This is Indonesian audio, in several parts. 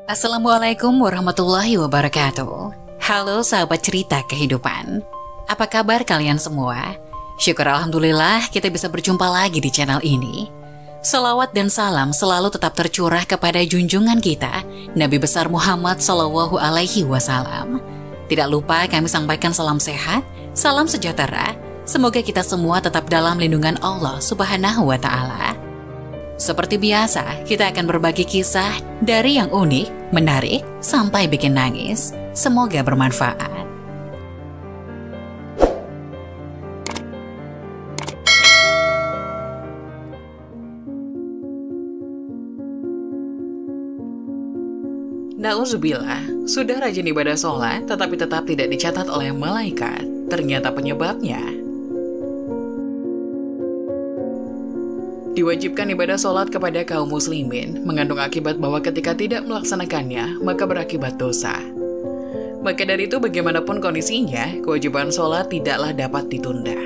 Assalamualaikum warahmatullahi wabarakatuh. Halo sahabat cerita kehidupan. Apa kabar kalian semua? Syukur Alhamdulillah kita bisa berjumpa lagi di channel ini. Salawat dan salam selalu tetap tercurah kepada junjungan kita, Nabi besar Muhammad SAW. Tidak lupa kami sampaikan salam sehat, salam sejahtera. Semoga kita semua tetap dalam lindungan Allah Subhanahu wa Ta'ala. Seperti biasa, kita akan berbagi kisah dari yang unik, menarik, sampai bikin nangis. Semoga bermanfaat. Nauzubillah, sudah rajin ibadah sholat, tetapi tetap tidak dicatat oleh malaikat. Ternyata penyebabnya diwajibkan ibadah sholat kepada kaum muslimin, mengandung akibat bahwa ketika tidak melaksanakannya, maka berakibat dosa. Maka dari itu bagaimanapun kondisinya, kewajiban sholat tidaklah dapat ditunda.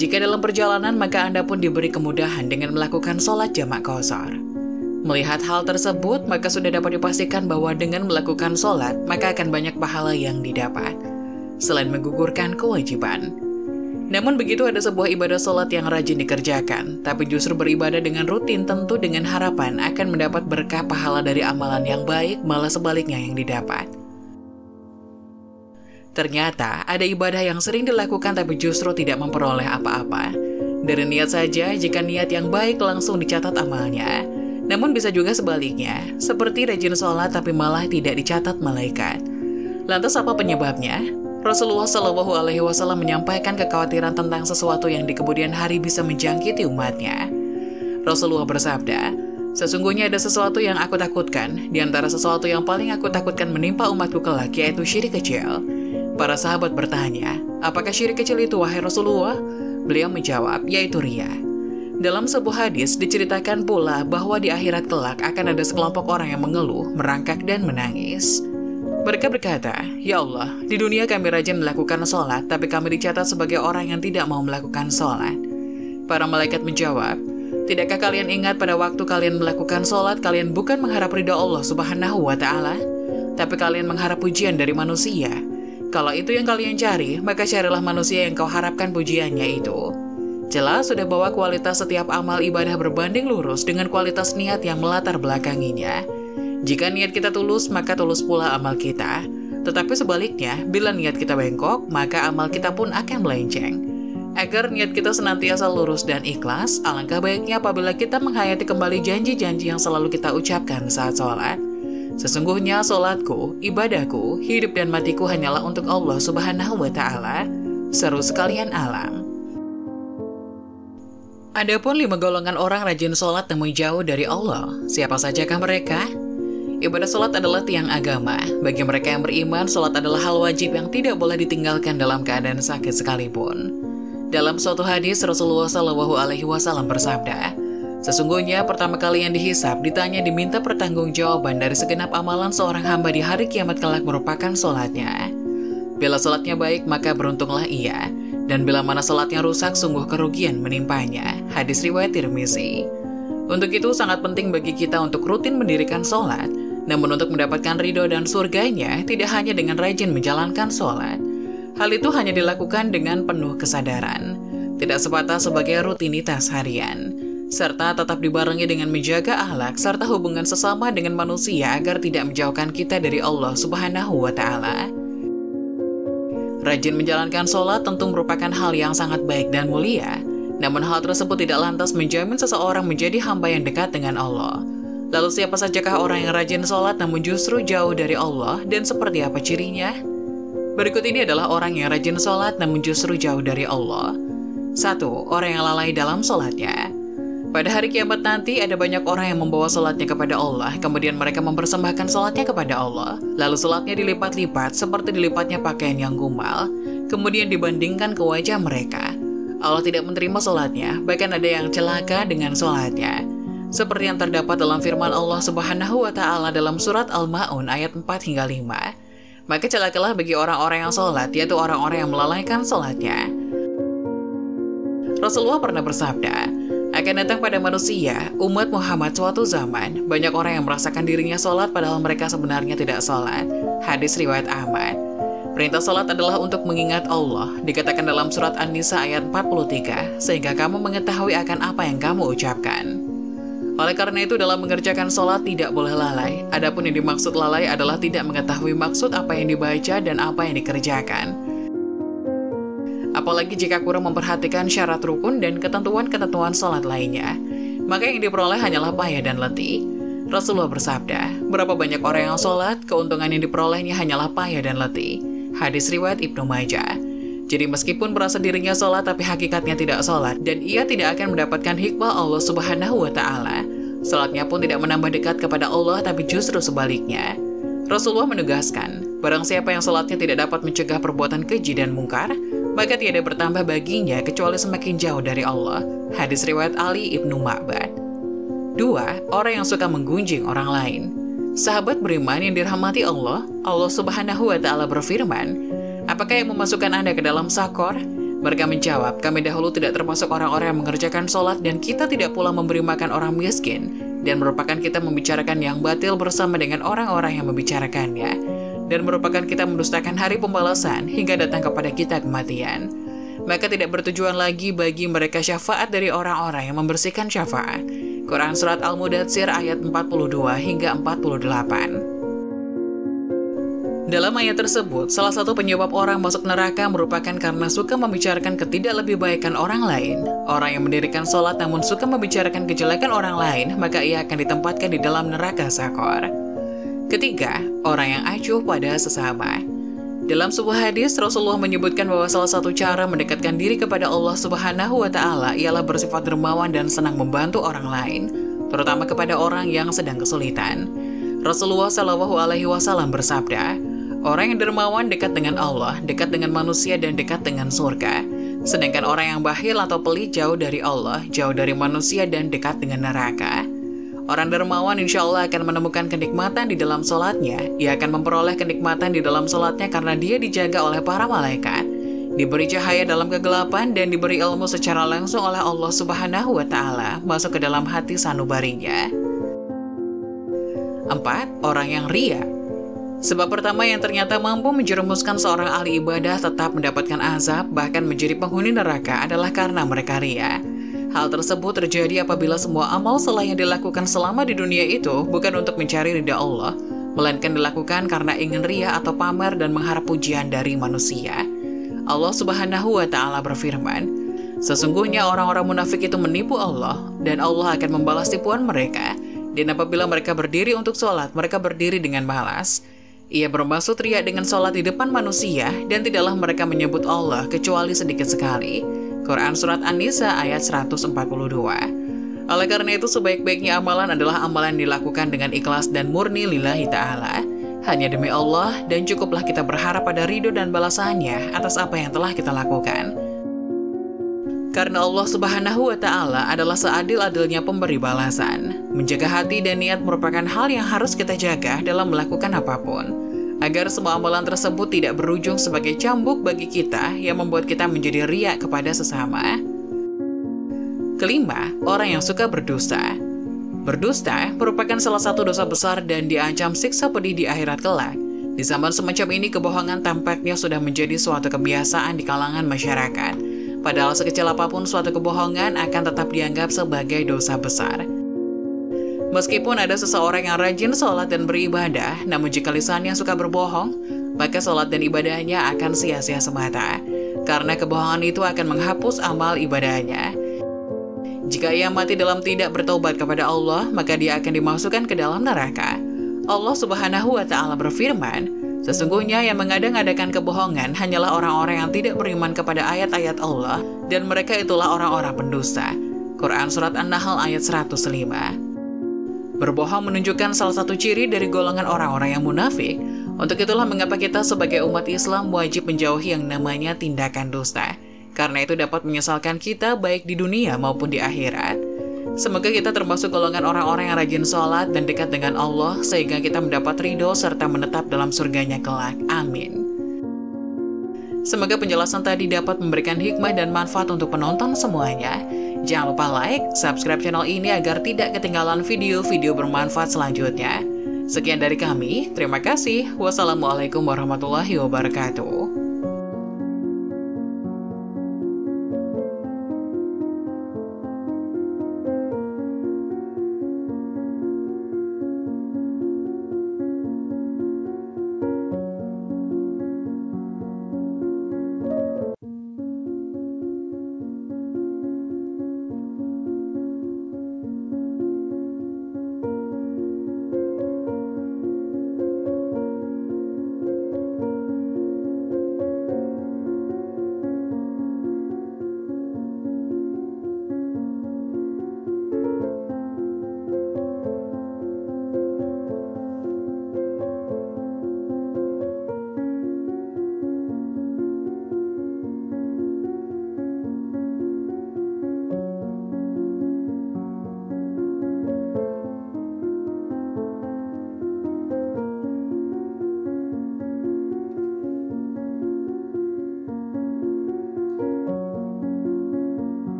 Jika dalam perjalanan, maka Anda pun diberi kemudahan dengan melakukan sholat jamak qashar. Melihat hal tersebut, maka sudah dapat dipastikan bahwa dengan melakukan sholat, maka akan banyak pahala yang didapat, selain menggugurkan kewajiban. Namun begitu ada sebuah ibadah sholat yang rajin dikerjakan, tapi justru beribadah dengan rutin tentu dengan harapan akan mendapat berkah pahala dari amalan yang baik, malah sebaliknya yang didapat. Ternyata ada ibadah yang sering dilakukan tapi justru tidak memperoleh apa-apa. Dari niat saja, jika niat yang baik langsung dicatat amalnya. Namun bisa juga sebaliknya, seperti rajin sholat tapi malah tidak dicatat malaikat. Lantas apa penyebabnya? Rasulullah SAW menyampaikan kekhawatiran tentang sesuatu yang di kemudian hari bisa menjangkiti umatnya. Rasulullah bersabda, "Sesungguhnya ada sesuatu yang aku takutkan, di antara sesuatu yang paling aku takutkan menimpa umatku kelak, yaitu syirik kecil." Para sahabat bertanya, "Apakah syirik kecil itu, wahai Rasulullah?" Beliau menjawab, yaitu riya. Dalam sebuah hadis diceritakan pula bahwa di akhirat kelak akan ada sekelompok orang yang mengeluh, merangkak dan menangis. Mereka berkata, "Ya Allah, di dunia kami rajin melakukan sholat, tapi kami dicatat sebagai orang yang tidak mau melakukan sholat." Para malaikat menjawab, "Tidakkah kalian ingat pada waktu kalian melakukan sholat, kalian bukan mengharap ridha Allah Subhanahu wa Ta'ala, tapi kalian mengharap pujian dari manusia? Kalau itu yang kalian cari, maka carilah manusia yang kau harapkan pujiannya itu." Jelas sudah bahwa kualitas setiap amal ibadah berbanding lurus dengan kualitas niat yang melatar belakanginya. Jika niat kita tulus, maka tulus pula amal kita. Tetapi sebaliknya, bila niat kita bengkok, maka amal kita pun akan melenceng. Agar niat kita senantiasa lurus dan ikhlas, alangkah baiknya apabila kita menghayati kembali janji-janji yang selalu kita ucapkan saat sholat. Sesungguhnya sholatku, ibadahku, hidup dan matiku hanyalah untuk Allah Subhanahu wa Ta'ala. Seru sekalian alam. Adapun 5 golongan orang rajin sholat namun jauh dari Allah. Siapa sajakah mereka? Ibadah sholat adalah tiang agama. Bagi mereka yang beriman, sholat adalah hal wajib yang tidak boleh ditinggalkan dalam keadaan sakit sekalipun. Dalam suatu hadis, Rasulullah SAW bersabda, "Sesungguhnya pertama kali yang dihisab, ditanya diminta pertanggungjawaban dari segenap amalan seorang hamba di hari kiamat kelak merupakan sholatnya. Bila sholatnya baik, maka beruntunglah ia. Dan bila mana sholatnya rusak, sungguh kerugian menimpanya." Hadis riwayat Tirmizi. Untuk itu sangat penting bagi kita untuk rutin mendirikan sholat. Namun untuk mendapatkan ridho dan surganya, tidak hanya dengan rajin menjalankan sholat. Hal itu hanya dilakukan dengan penuh kesadaran, tidak sebatas sebagai rutinitas harian, serta tetap dibarengi dengan menjaga akhlak serta hubungan sesama dengan manusia agar tidak menjauhkan kita dari Allah Subhanahu wa Ta'ala. Rajin menjalankan sholat tentu merupakan hal yang sangat baik dan mulia. Namun hal tersebut tidak lantas menjamin seseorang menjadi hamba yang dekat dengan Allah. Lalu siapa sajakah orang yang rajin sholat namun justru jauh dari Allah, dan seperti apa cirinya? Berikut ini adalah orang yang rajin sholat namun justru jauh dari Allah. 1. Orang yang lalai dalam sholatnya. Pada hari kiamat nanti ada banyak orang yang membawa sholatnya kepada Allah, kemudian mereka mempersembahkan sholatnya kepada Allah. Lalu sholatnya dilipat-lipat seperti dilipatnya pakaian yang gumal, kemudian dibandingkan ke wajah mereka. Allah tidak menerima sholatnya, bahkan ada yang celaka dengan sholatnya. Seperti yang terdapat dalam firman Allah Subhanahu wa Ta'ala dalam surat Al-Ma'un ayat 4 hingga 5. Maka celakalah bagi orang-orang yang sholat, yaitu orang-orang yang melalaikan sholatnya. Rasulullah pernah bersabda, Akan datang pada manusia, umat Muhammad suatu zaman, banyak orang yang merasakan dirinya sholat padahal mereka sebenarnya tidak sholat. Hadis riwayat Ahmad. Perintah sholat adalah untuk mengingat Allah, dikatakan dalam surat An-Nisa ayat 43, sehingga kamu mengetahui akan apa yang kamu ucapkan. Oleh karena itu dalam mengerjakan sholat tidak boleh lalai. Adapun yang dimaksud lalai adalah tidak mengetahui maksud apa yang dibaca dan apa yang dikerjakan. Apalagi jika kurang memperhatikan syarat rukun dan ketentuan-ketentuan sholat lainnya, maka yang diperoleh hanyalah payah dan letih. Rasulullah bersabda, berapa banyak orang yang sholat, keuntungan yang diperolehnya hanyalah payah dan letih. Hadis riwayat Ibnu Majah. Jadi meskipun merasa dirinya sholat tapi hakikatnya tidak sholat, dan ia tidak akan mendapatkan hikmah Allah Subhanahu wa Ta'ala. Sholatnya pun tidak menambah dekat kepada Allah, tapi justru sebaliknya. Rasulullah menegaskan, barang siapa yang sholatnya tidak dapat mencegah perbuatan keji dan mungkar, maka tiada bertambah baginya kecuali semakin jauh dari Allah. Hadis riwayat Ali Ibnu Ma'bad. 2. Orang yang suka menggunjing orang lain. Sahabat beriman yang dirahmati Allah, Allah Subhanahu wa Ta'ala berfirman, apakah yang memasukkan Anda ke dalam sakor? Mereka menjawab, kami dahulu tidak termasuk orang-orang yang mengerjakan sholat dan kita tidak pula memberi makan orang miskin, dan merupakan kita membicarakan yang batil bersama dengan orang-orang yang membicarakannya, dan merupakan kita mendustakan hari pembalasan hingga datang kepada kita kematian. Maka tidak bertujuan lagi bagi mereka syafaat dari orang-orang yang membersihkan syafaat. Quran Surat Al-Mudatsir ayat 42 hingga 48. Dalam ayat tersebut, salah satu penyebab orang masuk neraka merupakan karena suka membicarakan ketidaklebihbaikan orang lain. Orang yang mendirikan sholat namun suka membicarakan kejelekan orang lain, maka ia akan ditempatkan di dalam neraka sakor. Ketiga, orang yang acuh pada sesama. Dalam sebuah hadis, Rasulullah menyebutkan bahwa salah satu cara mendekatkan diri kepada Allah Subhanahu wa Ta'ala ialah bersifat dermawan dan senang membantu orang lain, terutama kepada orang yang sedang kesulitan. Rasulullah Shallallahu Alaihi Wasallam bersabda, orang yang dermawan dekat dengan Allah, dekat dengan manusia, dan dekat dengan surga. Sedangkan orang yang bakhil atau pelit jauh dari Allah, jauh dari manusia, dan dekat dengan neraka. Orang dermawan insya Allah akan menemukan kenikmatan di dalam sholatnya. Ia akan memperoleh kenikmatan di dalam sholatnya karena dia dijaga oleh para malaikat, diberi cahaya dalam kegelapan, dan diberi ilmu secara langsung oleh Allah Subhanahu wa Ta'ala masuk ke dalam hati sanubarinya. 4. Orang yang ria. Sebab pertama yang ternyata mampu menjerumuskan seorang ahli ibadah tetap mendapatkan azab, bahkan menjadi penghuni neraka adalah karena mereka ria. Hal tersebut terjadi apabila semua amal saleh yang dilakukan selama di dunia itu bukan untuk mencari ridha Allah, melainkan dilakukan karena ingin ria atau pamer dan mengharap pujian dari manusia. Allah Subhanahu wa Ta'ala berfirman, sesungguhnya orang-orang munafik itu menipu Allah, dan Allah akan membalas tipuan mereka. Dan apabila mereka berdiri untuk sholat, mereka berdiri dengan malas. Ia bermaksud riak dengan sholat di depan manusia, dan tidaklah mereka menyebut Allah kecuali sedikit sekali. Quran Surat An-Nisa ayat 142. Oleh karena itu, sebaik-baiknya amalan adalah amalan yang dilakukan dengan ikhlas dan murni lillahi ta'ala, hanya demi Allah, dan cukuplah kita berharap pada ridho dan balasannya atas apa yang telah kita lakukan. Karena Allah Subhanahu wa Ta'ala adalah seadil-adilnya pemberi balasan. Menjaga hati dan niat merupakan hal yang harus kita jaga dalam melakukan apapun, agar semua amalan tersebut tidak berujung sebagai cambuk bagi kita yang membuat kita menjadi riak kepada sesama. Kelima, orang yang suka berdusta. Berdusta merupakan salah satu dosa besar dan diancam siksa pedih di akhirat kelak. Di zaman semacam ini, kebohongan tampaknya sudah menjadi suatu kebiasaan di kalangan masyarakat. Padahal sekecil apapun suatu kebohongan akan tetap dianggap sebagai dosa besar. Meskipun ada seseorang yang rajin sholat dan beribadah, namun jika lisannya suka berbohong, maka sholat dan ibadahnya akan sia-sia semata, karena kebohongan itu akan menghapus amal ibadahnya. Jika ia mati dalam tidak bertobat kepada Allah, maka dia akan dimasukkan ke dalam neraka. Allah Subhanahu wa Ta'ala berfirman, sesungguhnya yang mengadang-adakan kebohongan hanyalah orang-orang yang tidak beriman kepada ayat-ayat Allah, dan mereka itulah orang-orang pendusta. Quran Surat An-Nahl ayat 105. Berbohong menunjukkan salah satu ciri dari golongan orang-orang yang munafik. Untuk itulah mengapa kita sebagai umat Islam wajib menjauhi yang namanya tindakan dusta. Karena itu dapat menyesalkan kita baik di dunia maupun di akhirat. Semoga kita termasuk golongan orang-orang yang rajin sholat dan dekat dengan Allah, sehingga kita mendapat ridho serta menetap dalam surganya kelak. Amin. Semoga penjelasan tadi dapat memberikan hikmah dan manfaat untuk penonton semuanya. Jangan lupa like, subscribe channel ini agar tidak ketinggalan video-video bermanfaat selanjutnya. Sekian dari kami, terima kasih. Wassalamualaikum warahmatullahi wabarakatuh.